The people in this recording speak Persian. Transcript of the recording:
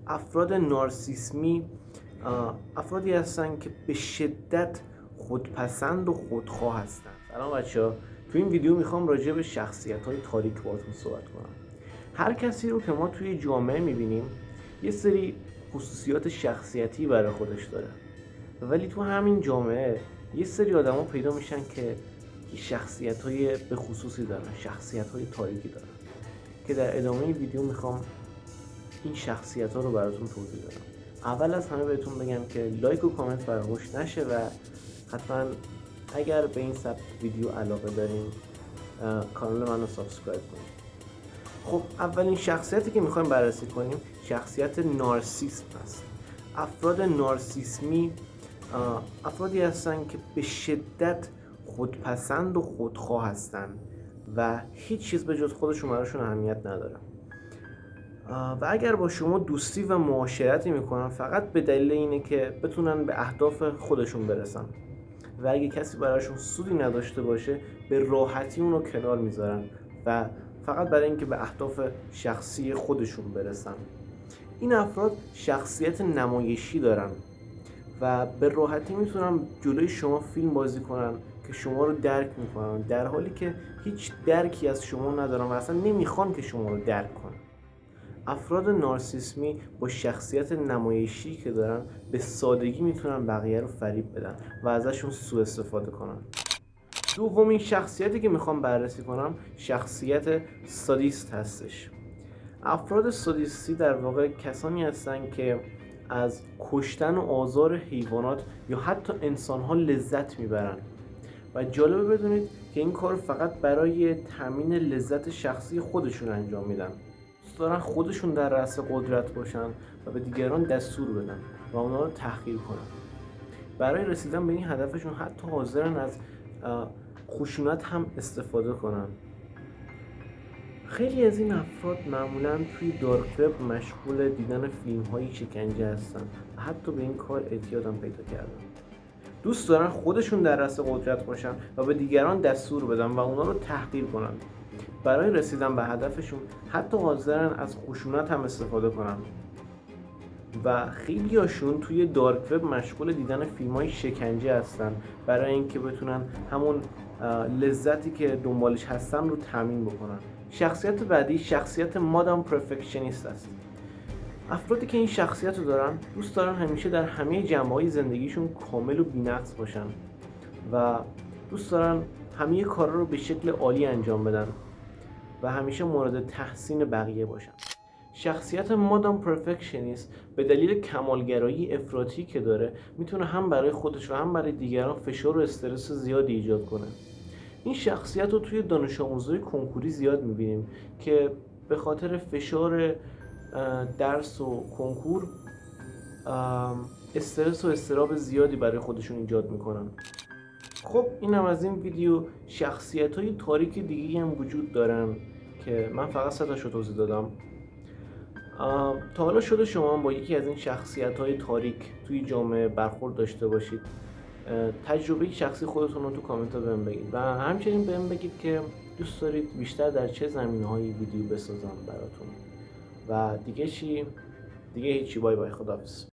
افراد نارسیسمی افرادی هستن که به شدت خودپسند و خودخواه هستن. سلام بچه‌ها، تو این ویدیو میخوام راجع به شخصیت‌های تاریک باهاتون صحبت کنم. هر کسی رو که ما توی جامعه میبینیم یه سری خصوصیات شخصیتی برای خودش داره، ولی تو همین جامعه یه سری آدما پیدا میشن که شخصیت‌های به خصوصی دارن، شخصیت‌های تاریکی دارن که در ادامه ویدیو میخوام این شخصیت‌ها رو براتون توضیح بدم. اول از همه بهتون بگم که لایک و کامنت فراموش نشه و حتما اگر به این سبک ویدیو علاقه دارین کانال منو سابسکرایب کنید. خب اولین شخصیتی که میخوایم بررسی کنیم شخصیت نارسیسم است. افراد نارسیسمی افرادی هستن که به شدت خودپسند و خودخواه هستن و هیچ چیز به جز خودشون براشون اهمیت نداره و اگر با شما دوستی و معاشرتی میکنن فقط به دلیل اینه که بتونن به اهداف خودشون برسن و اگه کسی براشون سودی نداشته باشه به راحتی اونو کنار میذارن و فقط برای اینکه به اهداف شخصی خودشون برسن. این افراد شخصیت نمایشی دارن و به راحتی میتونن جلوی شما فیلم بازی کنن که شما رو درک میکنن، در حالی که هیچ درکی از شما ندارن و اصلا نمیخوان که شما رو درک کنن. افراد نارسیسمی با شخصیت نمایشی که دارن به سادگی میتونن بقیه رو فریب بدن و ازشون سوء استفاده کنن. دومین شخصیتی که میخوام بررسی کنم شخصیت سادیست هستش. افراد سادیستی در واقع کسانی هستن که از کشتن و آزار حیوانات یا حتی انسانها لذت میبرن و جالبه بدونید که این کار فقط برای تامین لذت شخصی خودشون انجام میدن. دوست دارن خودشون در رأس قدرت باشن و به دیگران دستور بدن و اونا رو تحقیر کنن. برای رسیدن به این هدفشون حتی حاضرن از خشونت هم استفاده کنن. خیلی از این افراد معمولا توی دارک وب مشغول دیدن فیلم‌های شکنجه هستن و حتی به این کار اعتیاد هم پیدا کردن. دوست دارن خودشون در رأس قدرت باشن و به دیگران دستور بدن و اونا رو تحقیر کنن. برای رسیدن به هدفشون حتی حاضرن از خشونت هم استفاده کنن و خیلی هاشون توی دارک وب مشغول دیدن فیلم‌های شکنجه هستن برای اینکه بتونن همون لذتی که دنبالش هستن رو تامین بکنن. شخصیت بعدی شخصیت مادام پرفکشنیست است. افرادی که این شخصیت رو دارن دوست دارن همیشه در همه جنبه‌های زندگیشون کامل و بی‌نقص باشن و دوست دارن همه کارا رو به شکل عالی انجام بدن و همیشه مورد تحسین بقیه باشن. شخصیت مادام پرفکشنیست به دلیل کمالگرایی افراطی که داره میتونه هم برای خودش و هم برای دیگران فشار و استرس زیادی ایجاد کنه. این شخصیت رو توی دانش آموزای کنکوری زیاد میبینیم که به خاطر فشار درس و کنکور استرس و اضطراب زیادی برای خودشون ایجاد میکنن. خب اینم از این ویدیو. شخصیت‌های تاریک دیگه هم وجود دارن که من فقط 3 تاشو توضیح دادم. تا حالا شده شما با یکی از این شخصیت‌های تاریک توی جامعه برخورد داشته باشید؟ تجربه شخصی خودتون رو تو کامنت ها بهم بگید و همچنین بهم بگید که دوست دارید بیشتر در چه زمینه‌هایی ویدیو بسازم براتون. و دیگه چی؟ دیگه هیچی. بای بای، خداحافظ.